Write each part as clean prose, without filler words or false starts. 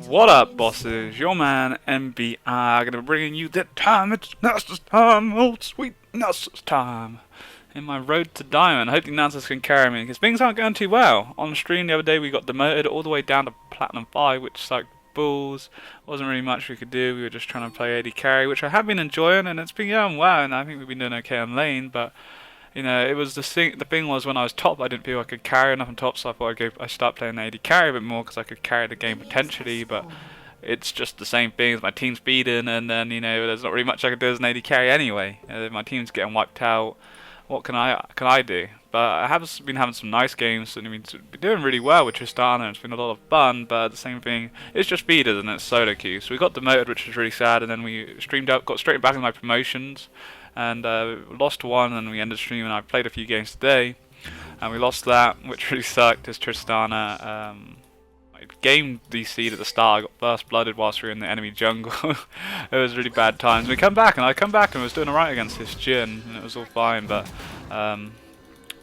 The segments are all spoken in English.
What up, bosses? Your man MBR gonna be bringing you that time. It's Nasus time, old sweet Nasus time. In my road to diamond, hoping Nasus can carry me because things aren't going too well. On stream the other day, we got demoted all the way down to platinum 5, which sucked balls. Wasn't really much we could do. We were just trying to play AD carry, which I have been enjoying, and it's been going well. And I think we've been doing okay on lane, but it was the thing. The thing was when I was top, I didn't feel I could carry enough on top, so I thought I start playing AD carry a bit more because I could carry the game potentially. But it's just the same thing as my team's beaten, and then there's not really much I can do as an AD carry anyway. My team's getting wiped out. What can I do? But I have been having some nice games, and been doing really well with Tristana. It's been a lot of fun, but the same thing, it's just beaters and it's solo queue. So we got demoted, which was really sad, and then we streamed out, got straight back in my promotions, and lost one, and we ended stream, and I played a few games today, and we lost that, which really sucked, as Tristana game DC'd at the start. I got first blooded whilst we were in the enemy jungle. It was really bad times. We come back, and I was doing alright against this Jhin, and it was all fine, but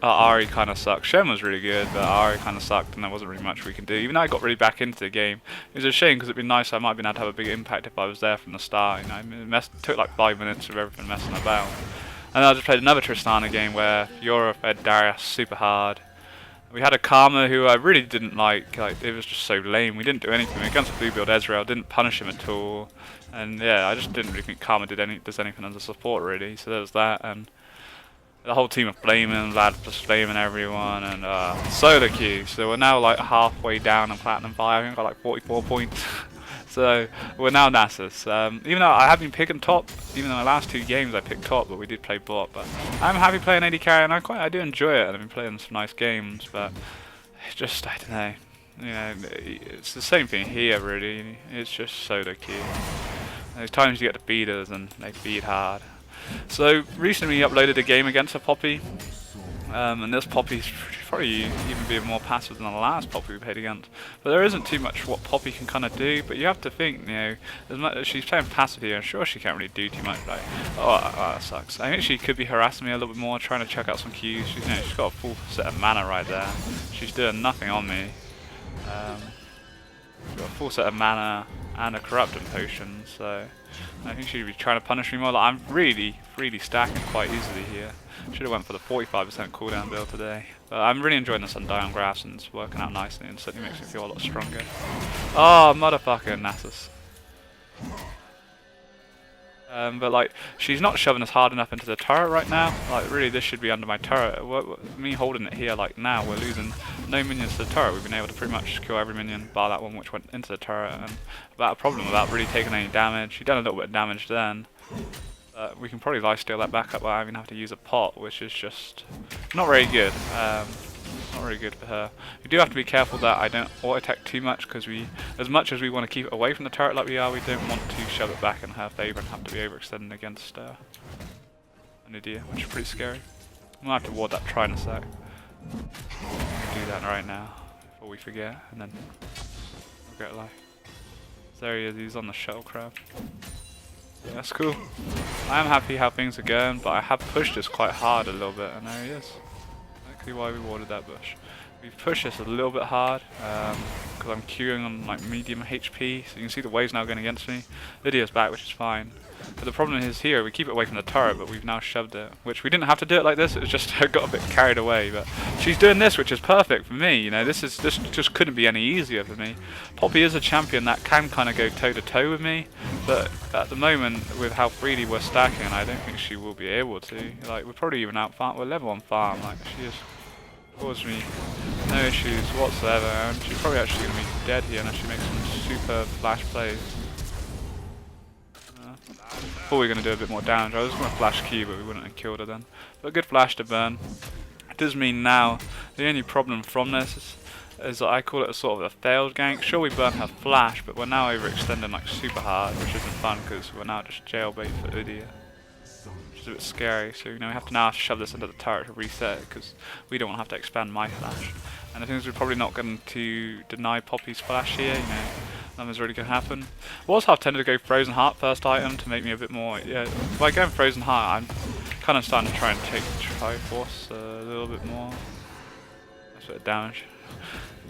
Ari kind of sucked. Shen was really good, but Ari kind of sucked, and there wasn't really much we can do. Even though I got really back into the game, it was a shame because it'd been nice. I might have been able to have a big impact if I was there from the start. It took like 5 minutes of everything messing about. And then I just played another Tristana game where Fiora fed Darius super hard. We had a Karma who I really didn't like it was just so lame. We didn't do anything against the blue build Ezreal, didn't punish him at all, and yeah, I just didn't really think Karma does anything as a support really. So there was that, and the whole team are flaming, Vlad was flaming everyone, and solo queue. So we're now like halfway down on platinum 5. I think I got like 44 points. So we're now Nasus. Even though I have been picking top, even though the last 2 games I picked top, but we did play bot. But I'm happy playing AD carry, and I do enjoy it. And I've been playing some nice games, but it's just, I don't know. It's the same thing here really. It's just solo queue. There's times you get the beaters and they beat hard. So recently we uploaded a game against a Poppy, and this Poppy's probably even be more passive than the last Poppy we played against. But there isn't too much what Poppy can kind of do. But you have to think, as much as she's playing passive here, I'm sure she can't really do too much. Like, that sucks. I think she could be harassing me a little bit more, trying to check out some Qs. She's got a full set of mana right there. She's doing nothing on me. She's got a full set of mana and a corrupting potion, so I think she'd be trying to punish me more. Like, I'm really stacking quite easily here. Should have went for the 45% cooldown build today. But I'm really enjoying this Undying grass, and it's working out nicely, and certainly makes me feel a lot stronger. Oh, motherfucker, Nasus. But like, she's not shoving us hard enough into the turret right now. Like, really, this should be under my turret. Me holding it here, like now, we're losing no minions to the turret. We've been able to pretty much kill every minion, bar that one which went into the turret, and without a problem, without really taking any damage. She done a little bit of damage then. We can probably lifesteal that back up without even have to use a pot, which is just not very good. Not really good for her. We do have to be careful that I don't auto-attack too much, because as much as we want to keep it away from the turret like we are, we don't want to shove it back in her favour and have to be overextending against an idiot, which is pretty scary. We'll have to ward that try in a sec. Do that right now, before we forget, and then we'll get life. There he is, he's on the shuttle crab. Yeah, that's cool. I am happy how things are going, but I have pushed this quite hard a little bit, and there he is. Exactly why we warded that bush. We've pushed this a little bit hard, because I'm queuing on like medium HP, so you can see the waves now going against me. Lydia's back, which is fine. But the problem is here, we keep it away from the turret, but we've now shoved it, which we didn't have to do it like this, it was just I got a bit carried away. But she's doing this, which is perfect for me. This just couldn't be any easier for me. Poppy is a champion that can kind of go toe to toe with me, but at the moment, with how freely we're stacking, I don't think she will be able to. Like, we're probably even out farm, we're level 1 farm, like, she just caused me no issues whatsoever, and she's probably actually going to be dead here unless she makes some super flash plays. Thought we were going to do a bit more damage. I was going to flash Q, but we wouldn't have killed her then. But a good flash to burn. It does mean now, the only problem from this is that I call it a sort of a failed gank. Sure, we burn her flash, but we're now overextending like super hard, which isn't fun because we're now just jailbait for Udyr. Which is a bit scary, so we have to now shove this into the turret to reset it because we don't want to have to expand my flash. And the thing is, we're probably not going to deny Poppy's flash here, nothing's really going to happen. I was half tempted to go Frozen Heart first item to make me a bit more, by going Frozen Heart, I'm kind of starting to try and take Triforce a little bit more. That's a bit of damage.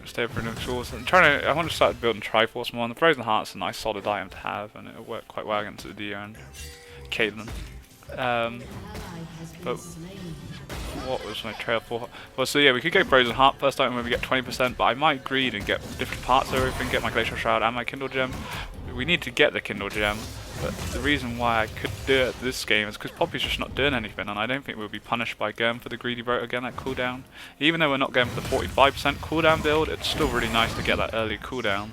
stay up for an exhaust. I want to start building Triforce more. And the Frozen Heart's a nice solid item to have, and it'll work quite well against the Dio and Caitlyn. But what was my trail for? Well, so yeah, we could go Frozen Heart first item when we get 20%, but I might greed and get different parts of everything, get my Glacial Shroud and my Kindle Gem. We need to get the Kindle Gem, but the reason why I could do it this game is because Poppy's just not doing anything, and I don't think we'll be punished by going for the Greedy Rote again at cooldown. Even though we're not going for the 45% cooldown build, it's still really nice to get that early cooldown.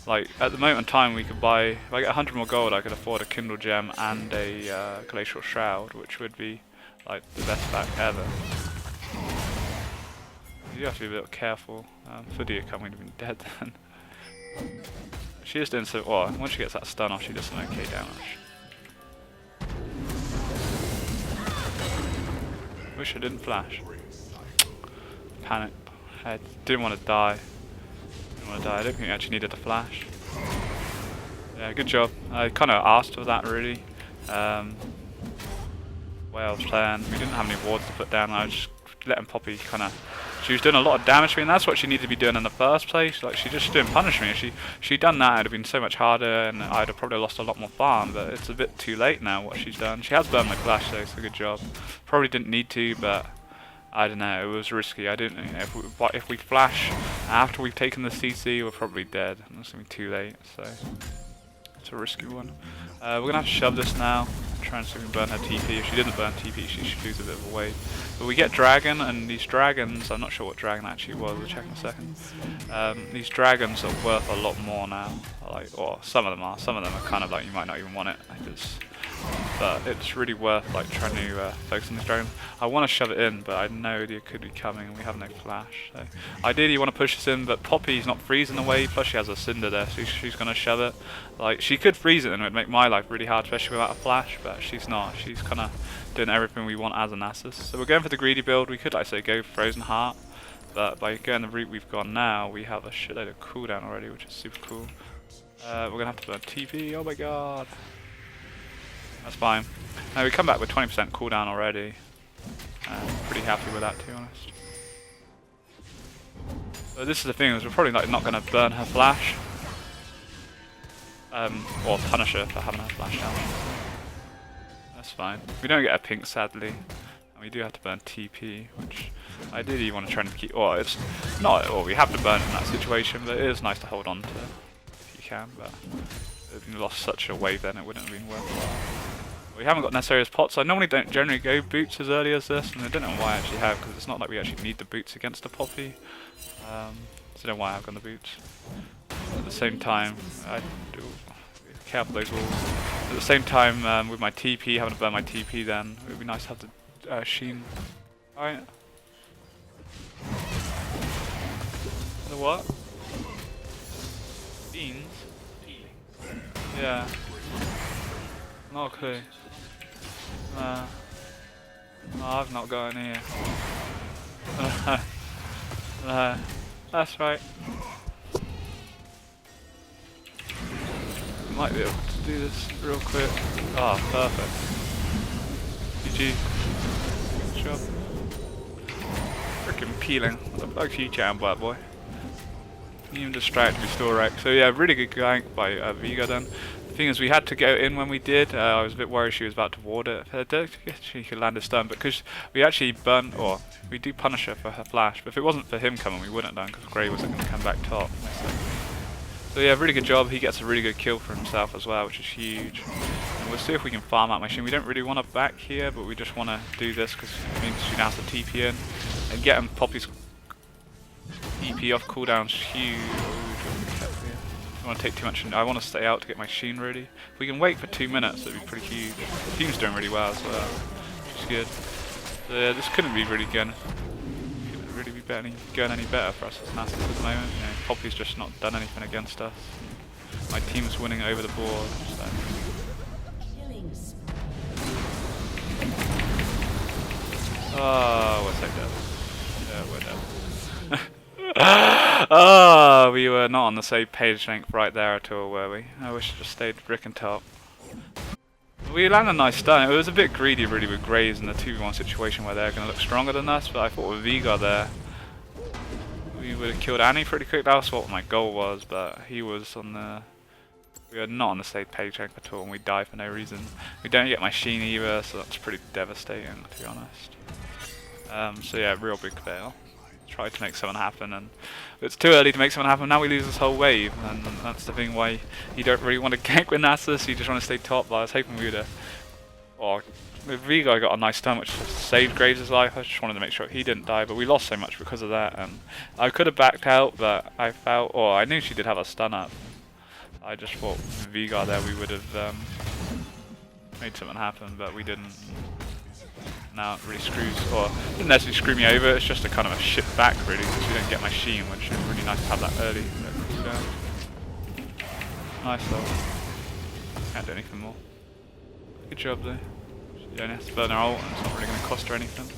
Like, at the moment in time, we could buy, if I get 100 more gold, I could afford a Kindle Gem and a Glacial Shroud, which would be, like, the best back ever. You have to be a little careful. Fudia can't would have been dead then. She is doing so well. Once she gets that stun off, she does some okay damage. Wish I didn't flash. Panic. I didn't want to die. I don't think I actually needed a flash. Yeah, good job. I kind of asked for that really. Way I was playing, we didn't have any wards to put down. I was just letting Poppy kind of. She was doing a lot of damage to me, and that's what she needed to be doing in the first place. Like, she just didn't punish me. She'd done that, it'd have been so much harder, and I'd have probably lost a lot more farm. But it's a bit too late now. What she's done. She has burned my flash though, so good job. Probably didn't need to, but. I don't know, it was risky. I didn't know if we flash after we've taken the CC, we're probably dead. It's gonna be too late, so it's a risky one. We're gonna have to shove this now. Try and see if we can burn her TP. If she didn't burn TP, she should lose a bit of a weight. But we get dragon, and these dragons, I'm not sure what dragon actually was. We'll check in a second. These dragons are worth a lot more now. Like, or some of them are. Some of them are kind of like you might not even want it. But it's really worth like trying to focus on these dragons. I want to shove it in, but I know they could be coming, and we have no flash. So ideally, you want to push this in, but Poppy's not freezing away. Plus, she has a cinder there, so she's gonna shove it. Like, she could freeze it, and it would make my life really hard, especially without a flash. But she's not. She's kind of doing everything we want as a Nasus. So we're going for the greedy build. We could, like I say, go Frozen Heart, but by going the route we've gone now, we have a shitload of cooldown already, which is super cool. We're gonna have to burn TP. Oh my god. That's fine. Now we come back with 20% cooldown already. Pretty happy with that, to be honest. But this is the thing, is we're probably like not going to burn her flash. Or punish her for having her flash down. That's fine. We don't get a pink, sadly. And we do have to burn TP, which ideally you want to try and keep. Or it's not, or we have to burn in that situation, but it is nice to hold on to if you can. But if we lost such a wave, then it wouldn't have been worthwhile. We haven't got necessarily as pots. I normally don't generally go boots as early as this, and I don't know why I actually have, because it's not like we actually need the boots against a Poppy. So I don't know why I've gone the boots. At the same time, I do be careful those walls. At the same time, with my TP, having to burn my TP, then it would be nice to have the sheen. Alright. The what? Beans? Yeah. Not a clue. No, I've not got any here. No, that's right. Might be able to do this real quick. Ah, perfect. GG. Good job. Freaking peeling. Like you chatting, black boy. Even distracted, we still wreck. So yeah, really good gank by Veigar then. The thing is, we had to go in when we did. I was a bit worried she was about to ward it. I guess she could land a stun, but because we actually burn, or we do punish her for her flash. But if it wasn't for him coming, we wouldn't have done, because Grey wasn't going to come back top. So yeah, really good job. He gets a really good kill for himself as well, which is huge. And we'll see if we can farm out machine. We don't really want to back here, but we just want to do this because it means she now has to TP in and get him Poppy's EP off cooldown's huge. I don't want to take too much. I want to stay out to get my sheen ready. If we can wait for 2 minutes, it'd be pretty huge. The team's doing really well as well, which is good. So yeah, this couldn't be really going any better for us as Nasus at the moment. You know, Poppy's just not done anything against us. My team's winning over the board. So. Oh, we're so dead. Yeah, we're dead. Oh, we were not on the same page length right there at all, were we? I wish I just stayed brick and top. We landed a nice stun. It was a bit greedy really with Graves in the 2v1 situation where they're going to look stronger than us, but I thought with Veigar there, we would have killed Annie pretty quick. That was what my goal was, but he was on the... We are not on the same page at all, and we die for no reason. We don't get my Sheen either, so that's pretty devastating, to be honest. So yeah, real big fail. Tried to make something happen, and it's too early to make something happen. Now we lose this whole wave, and that's the thing why you don't really want to gank with Nasus. You just want to stay top. But I was hoping we would have... Or the V-Guy got a nice turn which saved Graves' life. I just wanted to make sure he didn't die, but we lost so much because of that. And I could have backed out, but I felt... Or I knew she did have a stun up. I just thought with V-Guy there we would have made something happen, but we didn't. Now it really screws, or didn't necessarily screw me over, it's just a kind of a shit back really, because you don't get my Sheen, which is really nice to have that early cooldown. Nice though. Can't do anything more. Good job though. She only has to burn her ult, and it's not really going to cost her anything.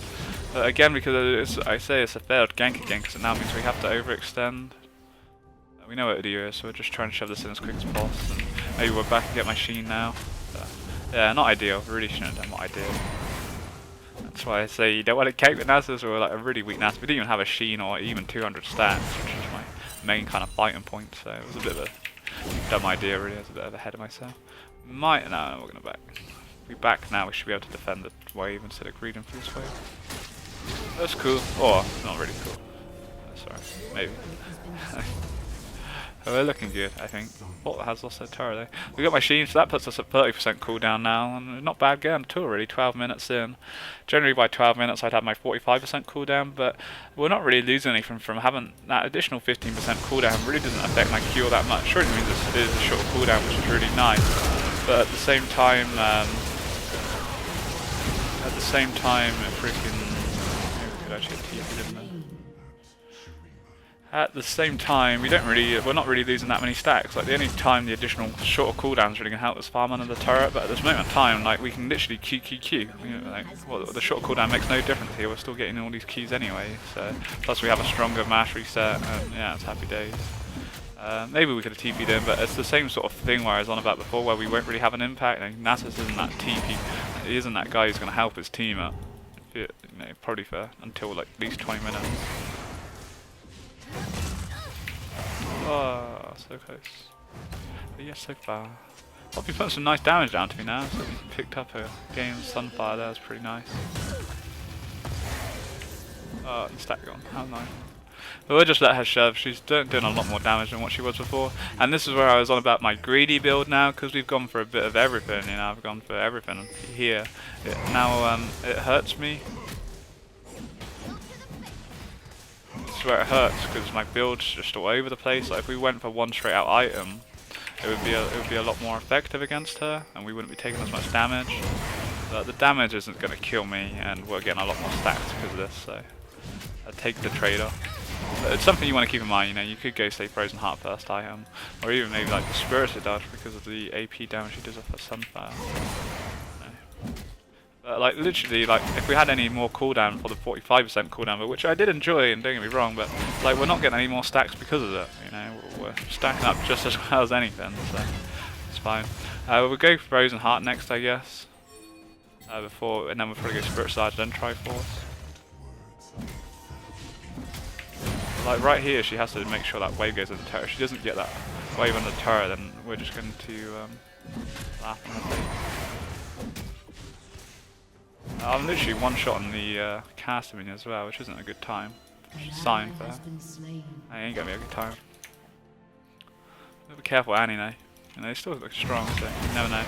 But again, because I say it's a failed gank again, because it now means we have to overextend. We know what it is, so we're just trying to shove this in as quick as possible. And maybe we're back and get my Sheen now. But yeah, not ideal. Really shouldn't have done what I did. That's why I say you don't want to cake with Nasus or like a really weak Nasus. We didn't even have a Sheen or even 200 stats, which is my main kind of fighting point. So it was a bit of a dumb idea, really. I was a bit ahead of myself. We're gonna back. If we back now, we should be able to defend the wave instead of greeding for this wave. That's cool. Or not really cool. Sorry, maybe. Oh, we're looking good, I think. Bot has lost their turret though. We got my Sheen, so that puts us at 30% cooldown now, and not bad game at all really, 12 minutes in. Generally by 12 minutes I'd have my 45% cooldown, but we're not really losing anything from having that additional 15% cooldown. Really doesn't affect my Q that much. Sure, it means it is a short cooldown, which is really nice, but at the same time, it freaking... Maybe we could actually have TP'd in there. At the same time, we're not really losing that many stacks. Like the only time the additional shorter cooldowns really gonna help us farm under the turret, but at this moment in time, like we can literally Q. You know, like, well, the short cooldown makes no difference here. We're still getting all these keys anyway. So plus we have a stronger mash reset, and yeah, it's happy days. Maybe we could have TP'd in, but it's the same sort of thing where I was on about before, where we won't really have an impact. Like, Nasus isn't that TP. He isn't that guy who's gonna help his team up. You know, probably for until like at least 20 minutes. Oh, so close. But yes, so far. I'll be putting some nice damage down to me now, so we picked up a game of Sunfire there, that's pretty nice. Oh, stack gone, how nice. But we'll just let her shove, she's doing a lot more damage than what she was before. And this is where I was on about my greedy build now, because we've gone for a bit of everything, you know, I've gone for everything here. Now it hurts me. Where it hurts because my build's just all over the place. Like if we went for one straight out item, it would be a lot more effective against her, and we wouldn't be taking as much damage. But the damage isn't going to kill me, and we're getting a lot more stacks because of this. So I take the trade-off. But it's something you want to keep in mind. You know, you could go say Frozen Heart first item, or even maybe like the Spirited Dodge because of the AP damage he does off of Sunfire. Like literally, like if we had any more cooldown for the 45% cooldown, but which I did enjoy, and don't get me wrong, but like we're not getting any more stacks because of it. You know, we're stacking up just as well as anything, so it's fine. We'll go Frozen Heart next, I guess. And then we'll probably go Spirit Sarge, then Triforce. Like right here, she has to make sure that wave goes in the turret. If she doesn't get that wave on the turret, then we're just going to laugh in her face. I'm literally one shot on the caster minion as well, which isn't a good time. Sign for that. It ain't gonna be a good time. Be careful, Annie though. You know, they still look strong, so you never know.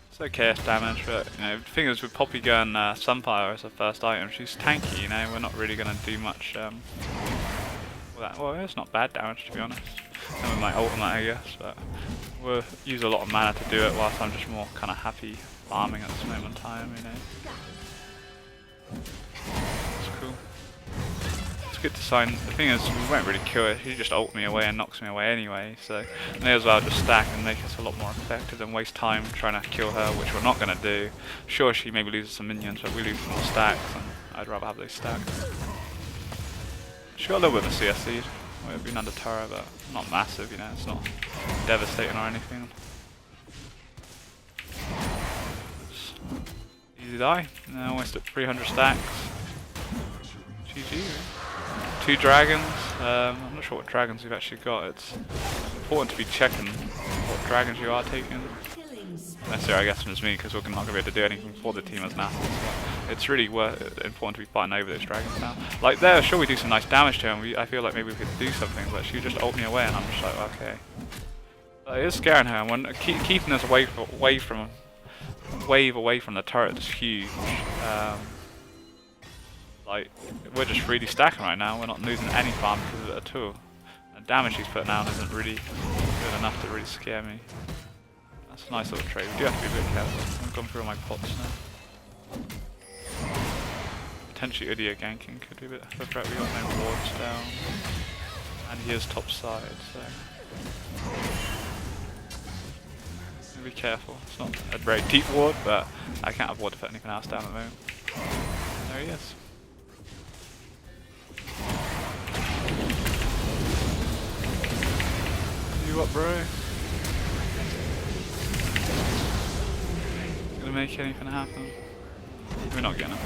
It's okay if damage, but you know, the thing is with Poppy going Sunfire as her first item, she's tanky. You know, we're not really gonna do much. Well, it's not bad damage to be honest. And with my ultimate, I guess, but we'll use a lot of mana to do it, whilst I'm just more kind of happy farming at this moment in time, you know. It's cool. It's good to sign. The thing is, we won't really kill her. She just ult me away and knocks me away anyway, so may as well just stack and make us a lot more effective than waste time trying to kill her, which we're not going to do. Sure, she maybe loses some minions, but we lose more stacks, and I'd rather have those stacks. She got a little bit of a CS lead. We've been under turret, but not massive, you know, it's not devastating or anything. Easy die. Almost at 300 stacks. GG. 2 dragons. I'm not sure what dragons we've actually got. It's important to be checking what dragons you are taking. Necessarily, I guess, from me, because we're not going to be able to do anything for the team as Nasus. It's really important to be fighting over those dragons now. Like there, sure we do some nice damage to him. I feel like maybe we could do something, but she just ult me away, and I'm just like, okay. But it is scaring her, and when keeping us away from the turret is huge. Like we're just really stacking right now. We're not losing any farm because of it at all. The damage she's putting down isn't really good enough to really scare me. That's a nice little trade. We do have to be a bit careful. I've gone through all my pots now. Potentially Udying ganking could be a bit of a threat. We got no wards down, and he is top side, so be careful. It's not a very deep ward, but I can't afford to put anything else down at the moment. There he is. You up, bro? Gonna make anything happen? We're not gonna.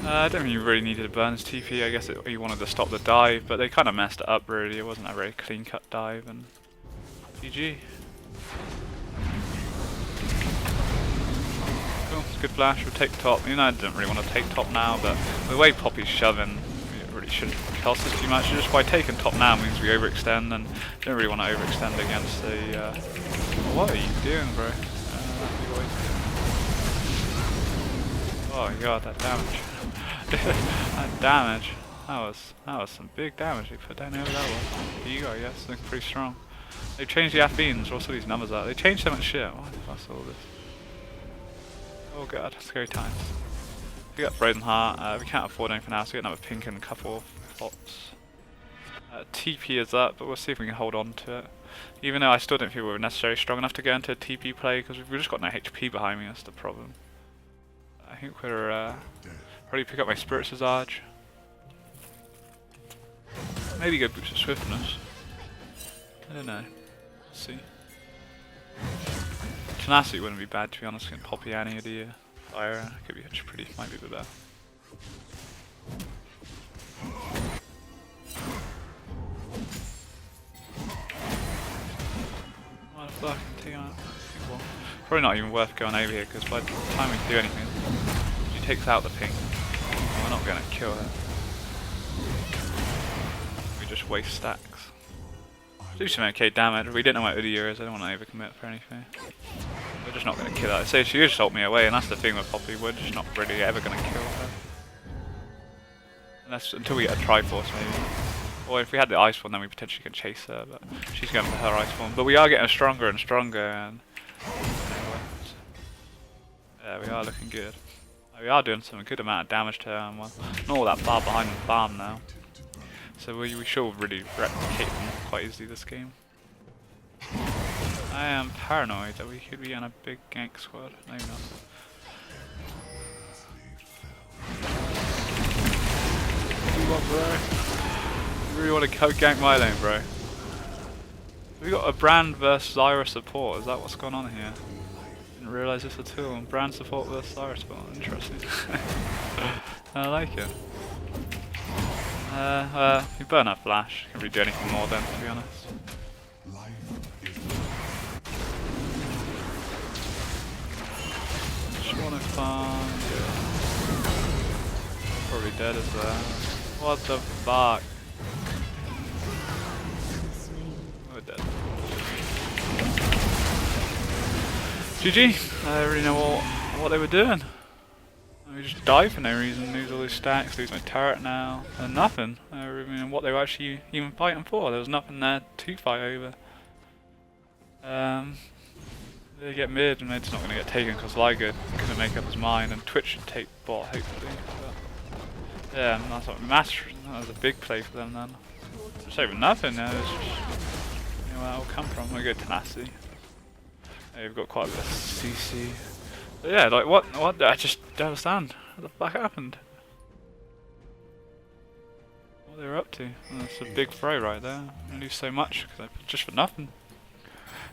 I don't think you really needed to burn his TP. I guess he wanted to stop the dive, but they kind of messed it up really. It wasn't a very clean cut dive, and GG. Cool, good flash. We'll take top. You know, I didn't really want to take top now, but the way Poppy's shoving, it really shouldn't cost us too much. Just by taking top now means we overextend, and don't really want to overextend against the. What are you doing, bro? Oh my god, that damage. That damage. That was some big damage they put down over that one. Here you go, yes, looking pretty strong. They've changed the Athenes, what's all these numbers are? They changed so much shit. Why the fuck's all this? Oh god, scary times. We got Frozen Heart, we can't afford anything else. We got another pink and a couple of pots. TP is up, but we'll see if we can hold on to it. Even though I still don't feel we're necessarily strong enough to go into a TP play, because we've just got no HP behind me, that's the problem. I think we're probably pick up my Spirit Visage. Maybe go boost of Swiftness. I don't know. Let's see. Tenacity wouldn't be bad, to be honest. Getting Poppy Annie of the year. Fire could be actually pretty, might be a bit better. What the fuck? Take on it. Well, probably not even worth going over here, because by the time we do anything, she takes out the ping. We're not going to kill her. We just waste stacks. Do some okay damage. We didn't know what Udying is. I don't want to overcommit for anything. We're just not going to kill her. I say she just ult me away, and that's the thing with Poppy. We're just not really ever going to kill her. Unless until we get a Triforce maybe. Or if we had the Ice Form, then we potentially can chase her. But she's going for her Ice Form. But we are getting stronger and stronger, and yeah, we are looking good. We are doing some good amount of damage to her, and well, not all that far behind the farm now. So we should really replicate them quite easily this game. I am paranoid that we could be on a big gank squad. Maybe not. What, bro? You really want to gank my lane, bro? We got a Brand versus Zyra support. Is that what's going on here? Didn't realise this at all. Brand support versus Zyra support. Interesting. I like it. We burn our flash. Can't really do anything more then, to be honest. Just wanna find it. Probably dead as well. What the fuck? We're dead. GG. I don't really know what they were doing. We just died for no reason, lose all these stacks, lose my turret now, and nothing. I mean, what they were actually even fighting for, there was nothing there to fight over. They get mid, and mid's not going to get taken because Liger couldn't make up his mind, and Twitch should take bot, hopefully. But yeah, that's what that was a big play for them then. Just over nothing, it's just, you know where that will come from. We go Tenacity. Yeah, we've got quite a bit of CC. But yeah, like what? I just don't understand. What the fuck happened? What they were up to? That's a big throw right there. I lose so much just for nothing.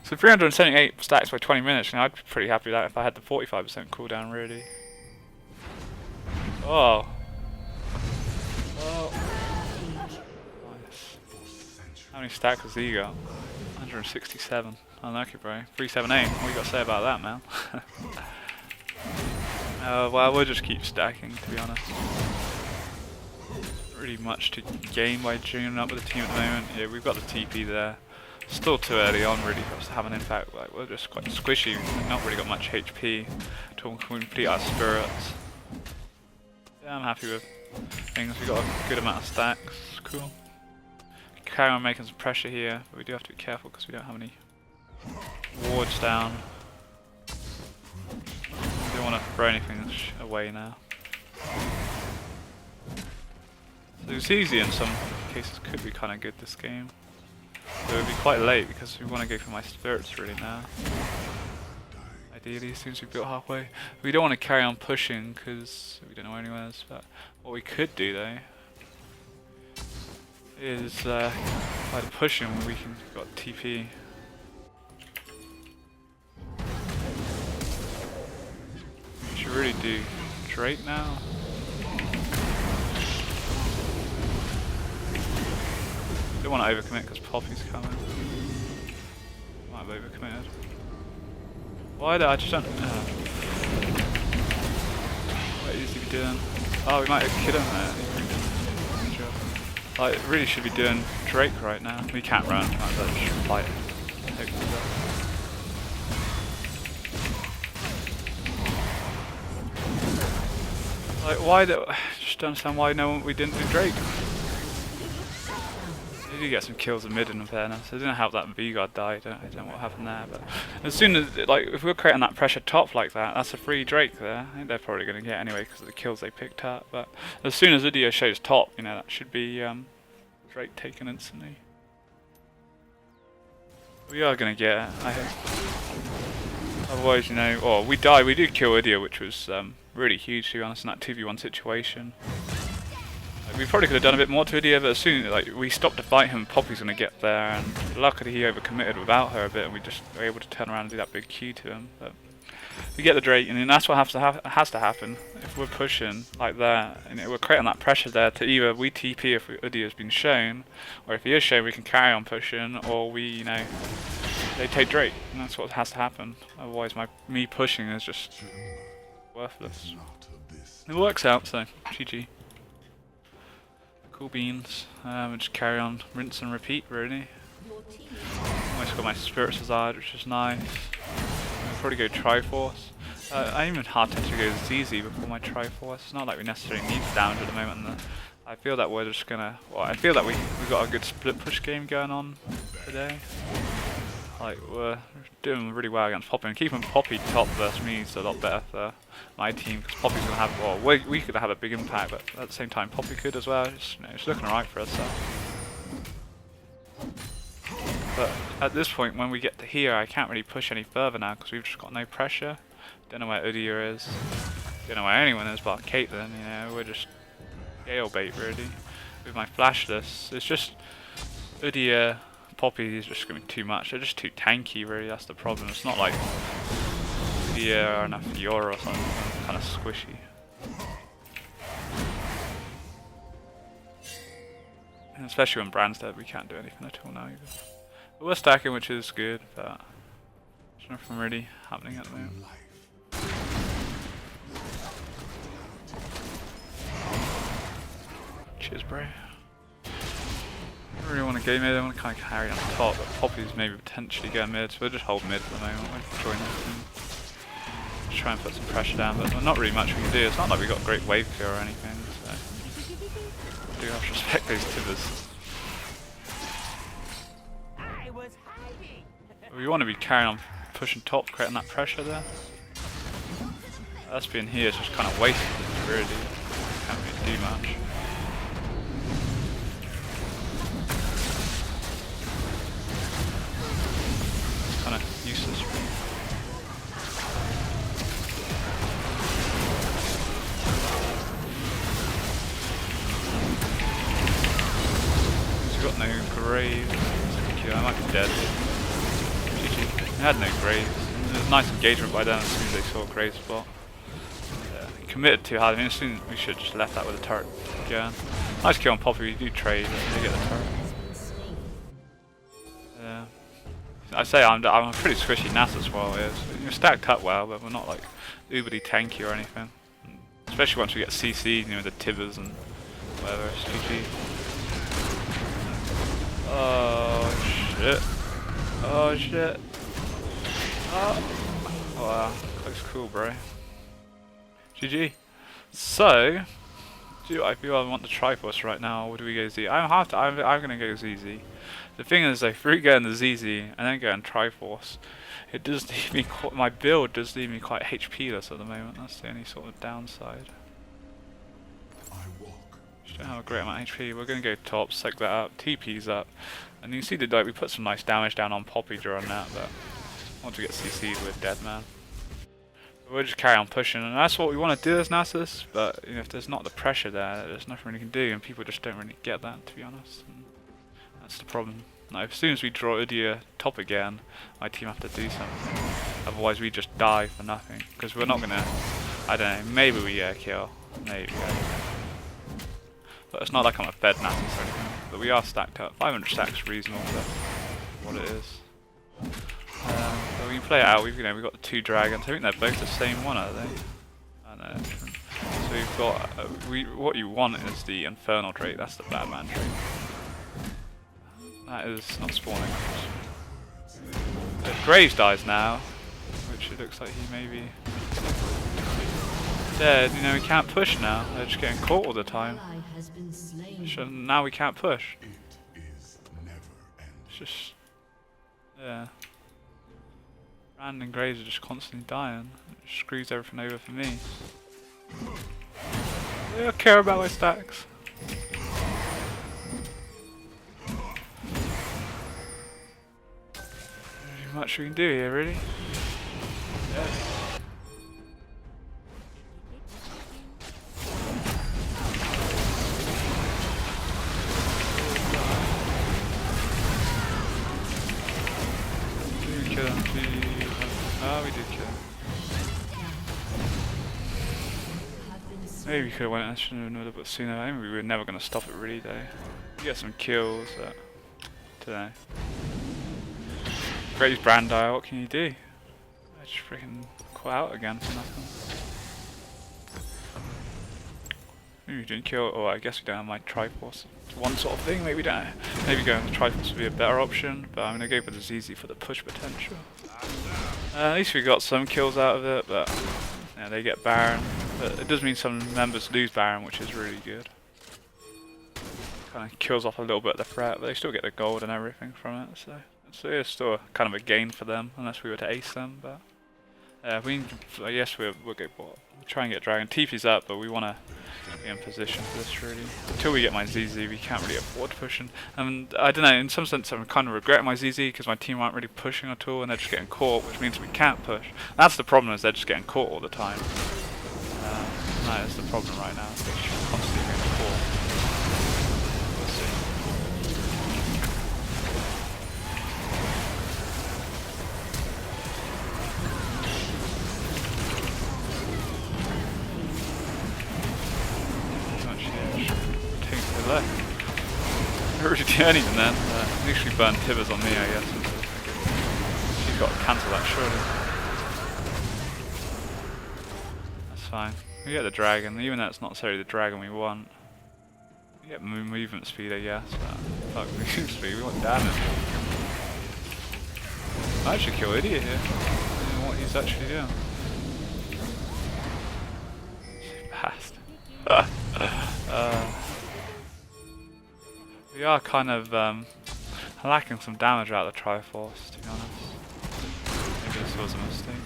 So 378 stacks by 20 minutes. You know, I'd be pretty happy with that if I had the 45% cooldown, really. Oh. Oh. How many stacks has he got? 167. Unlucky, bro. 378. What you got to say about that, man? Well, we'll just keep stacking, to be honest. Not really much to gain by joining up with the team at the moment. Yeah, we've got the TP there. Still too early on, really, for us to have an impact. Like, we're just quite squishy. We've not really got much HP to complete our spirits. Yeah, I'm happy with things. We've got a good amount of stacks. Cool. Carry on making some pressure here, but we do have to be careful because we don't have any wards down. We don't want to throw anything away now. So it's easy in some cases, could be kind of good this game. But it would be quite late because we want to go for my spirits really now. Ideally, as soon as we built halfway. We don't want to carry on pushing because we don't know where anyone is, but what we could do though is by pushing we can got TP. We should really do Drake now. Don't want to overcommit because Poppy's coming. Might have overcommitted. Why did I just don't know? What is he doing? Oh, we might have killed him there. Like, really should be doing Drake right now. We can't run, might as well just fight it. Take this up. Like, why do I just don't understand why we didn't do Drake. We did get some kills in mid in fairness. It didn't help that V-God died. I don't know what happened there, but as soon as, like, if we're creating that pressure top like that, that's a free Drake there. I think they're probably going to get anyway because of the kills they picked up. But as soon as Udyr shows top, you know, that should be Drake taken instantly. We are going to get it, I hope. Otherwise, you know, oh, we died. We did kill Udyr, which was really huge, to be honest, in that 2v1 situation. We probably could have done a bit more to Udyr, but as soon as we stopped to fight him, Poppy's going to get there, and luckily he overcommitted without her a bit, and we just were able to turn around and do that big Q to him. But we get the Drake, and that's what has to happen. If we're pushing like that, and we're creating that pressure there to either we TP if Udyr has been shown, or if he is shown, we can carry on pushing, or we, you know, they take Drake, and that's what has to happen. Otherwise, me pushing is just worthless. It works out, so GG. Cool beans. We'll just carry on, rinse and repeat, really. Almost got my Spirit Hazard, which is nice. I'll probably go Triforce. I even hard to go ZZ before my Triforce. It's not like we necessarily need damage at the moment. And I feel that we're just gonna. Well, I feel that we've got a good split push game going on today. Like, we're doing really well against Poppy, and keeping Poppy top versus me is a lot better for my team, because Poppy's going to have, well, we could have a big impact, but at the same time Poppy could as well. Just, you know, it's looking alright for us, so. But at this point, when we get to here, I can't really push any further now, because we've just got no pressure. Don't know where Udyr is, don't know where anyone is but Caitlyn, you know, we're just Gale bait really. With my flashless, it's just Udyr, Poppy is just going to be too much. They're just too tanky, really. That's the problem. It's not like Udyr and a Fiora or something. Kind of squishy. And especially when Brand's dead, we can't do anything at all now either. But we're stacking, which is good, but there's nothing really happening at the moment. Cheers, bro. I don't really want to go mid, I want to kind of carry on top, but Poppy's maybe potentially go mid, so we'll just hold mid at the moment. We'll join this team. Just try and put some pressure down, but not really much we can do. It's not like we've got great wave clear or anything, so I do have to respect those Tibbers. We want to be carrying on pushing top, creating that pressure there. Us being here is just kind of wasted, really. Can't really do much. Kind of useless. He's got no grave. I might be dead. GG. He had no graves. It was a nice engagement by them as soon as they saw a grave spot. Yeah, he committed too hard. I mean, as soon as we should just left that with a turret. Yeah. Nice kill on Poppy. We do trade. We get the turret. I say I'm a pretty squishy Nasus while it is. You're stacked up well, but we're not like uberly tanky or anything. Especially once we get CC'd, you know, the Tibbers and whatever. It's GG. Oh shit. Oh shit. Oh wow. Looks cool, bro. GG. So, do I feel I want the Triforce right now, or do we go Z? I'm gonna go ZZ. The thing is, if we go in the ZZ and then go in Triforce, it does leave me my build does leave me quite HP-less at the moment. That's the only sort of downside. Just don't have a great amount of HP. We're gonna go top, suck that up, TP's up, and you can see the we put some nice damage down on Poppy during that, but once we get CC'd, we're dead, man. We'll just carry on pushing, and that's what we want to do as Nasus, but you know, if there's not the pressure there, there's nothing we can do, and people just don't really get that, to be honest. And that's the problem. Now, as soon as we draw Udyr top again, my team have to do something. Otherwise, we just die for nothing, because we're not gonna. I don't know. Maybe we get a kill. Maybe. But it's not like I'm a fed Nasus or anything. But we are stacked up. 500 stacks reasonable for what it is. So we can play it out. We've got the 2 dragons. I think they're both the same one, are they? I don't know. So we've got what you want is the infernal trait. That's the Batman trait. That is not spawning. Graves dies now, which it looks like he may be dead. You know, we can't push now. They're just getting caught all the time. So now we can't push. It's just, yeah. Rand and Graves are just constantly dying. It screws everything over for me. They don't care about my stacks. There's not much we can do here, really. Yeah. Oh, we did kill him. Maybe we could have went a little bit sooner. I mean, we were never going to stop it really though. We get some kills today. Graves Brandire, what can you do? I just freaking quit out again for nothing. Maybe we didn't kill, or I guess we don't have my Triforce. One sort of thing, maybe we don't. Maybe going with the Triforce would be a better option, but I'm going to go for the ZZ for the push potential. At least we got some kills out of it, but yeah, they get Baron. But it does mean some members lose Baron, which is really good. Kind of kills off a little bit of the threat, but they still get the gold and everything from it, so it's still kind of a gain for them, unless we were to ace them. But yes, we'll go bot. We'll try and get Dragon. TP's up, but we want to be in position for this really. Until we get my ZZ, we can't really afford pushing. And I don't know, in some sense I'm kind of regretting my ZZ because my team aren't really pushing at all and they're just getting caught, which means we can't push. That's the problem, is they're just getting caught all the time. That is the problem right now, they're just constantly getting caught. We'll see. Left. I really did anything then. At least we burned Tibbers on me, I guess. She's got to cancel that, surely. That's fine. We get the dragon, even though it's not necessarily the dragon we want. We get movement speed, I guess, but fuck movement speed, we want damage. I should kill Idiot here. I don't know what he's actually doing. Fast. We are kind of lacking some damage out of the Triforce, to be honest. Maybe this was a mistake.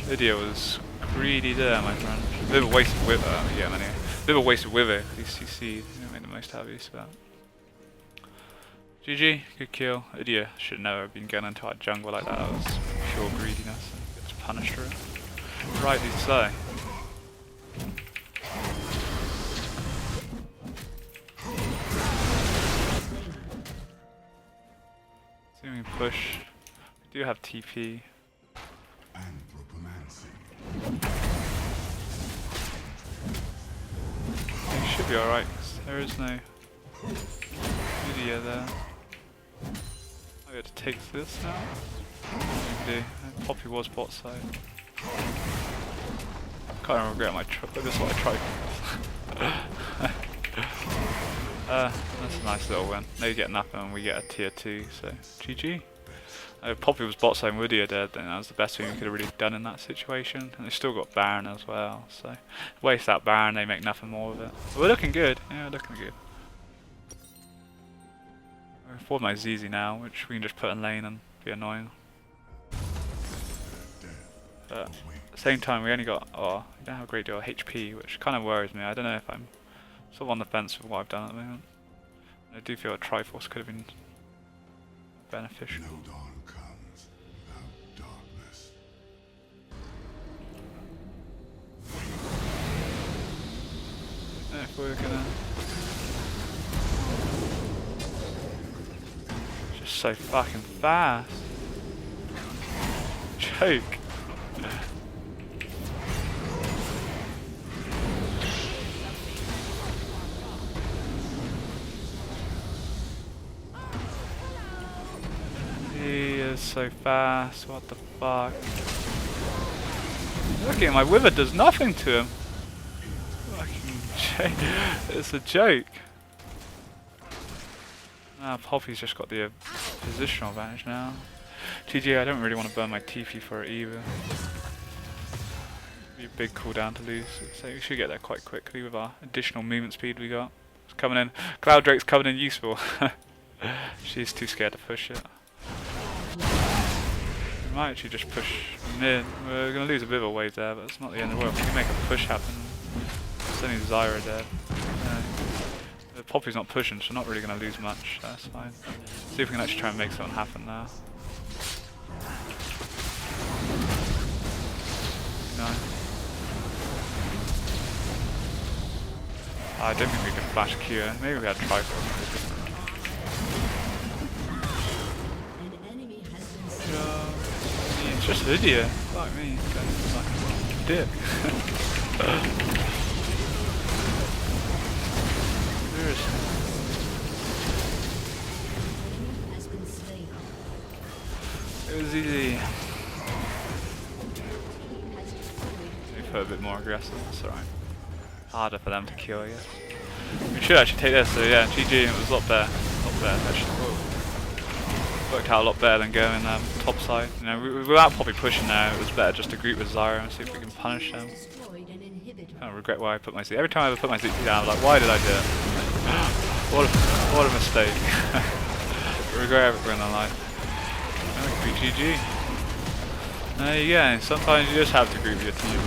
Lydia was greedy there, my friend. A bit of a wasted wither, yeah, anyway. A bit of a wasted wither, at least CC. Didn't make the most out of use of that. GG, good kill. Lydia should never have been going into our jungle like that. That was pure greediness. Gets punished for it. Rightly so. We push. We do have TP. It should be alright, because there is no Lydia there. Wait to take this now. Do. Poppy was bot side. Can't regret my this is what I tried. That's a nice little win. They get nothing and we get a tier 2, so GG. Poppy was bot side and Woody are dead, then that was the best thing we could have really done in that situation. And they still got Baron as well, so waste that Baron, they make nothing more of it. But we're looking good, yeah, we're looking good. We're forward my ZZ now, which we can just put in lane and be annoying. But at the same time, we only got, we don't have a great deal of HP, which kind of worries me. I don't know if I'm sort of on the fence with what I've done at the moment. I do feel a Triforce could have been beneficial. No dawn comes without darkness. If we're gonna just so fucking fast. Choke. He is so fast, what the fuck. Look at him, my Wither does nothing to him. Fucking it's a joke. Poppy's just got the positional advantage now. GG, I don't really want to burn my TP for it either. Be a big cooldown to lose, so we should get there quite quickly with our additional movement speed we got. It's coming in. Cloud Drake's coming in useful. She's too scared to push it. We might actually just push mid. We're going to lose a bit of a wave there, but it's not the end of the world. We can make a push happen. It's only Zyra dead. The Poppy's not pushing, so we're not really going to lose much. That's fine. See if we can actually try and make something happen now. No. I don't think we can flash Q. Maybe we had Triforce. It's just Lydia. Fuck me. Like dick. It was easy. Maybe a bit more aggressive. That's alright. Harder for them to kill, I guess. We should actually take this. So yeah, GG. It was a lot better. Actually. Worked out a lot better than going top side. You know, without Poppy pushing there, it was better just to group with Zyra and see if we can punish them. I don't regret why I put my ZT. Every time I ever put my ZT down, I'm like, why did I do it? what a mistake. I regret everything in life. That could be GG. There you go. Sometimes you just have to group your team.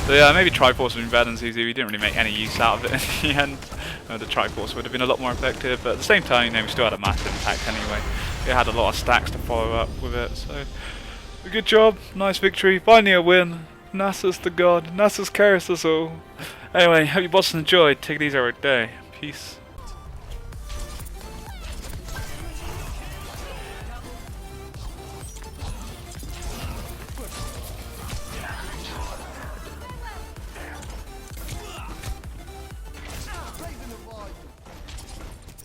So yeah, maybe Triforce would be better than ZZ. We didn't really make any use out of it in the end. The Triforce would have been a lot more effective, but at the same time, you know, we still had a massive impact anyway. We had a lot of stacks to follow up with it, so a good job, nice victory, finally a win. Nasus the god, Nasus carries us all. Anyway, hope you bots enjoyed. Take it easy every day. Peace.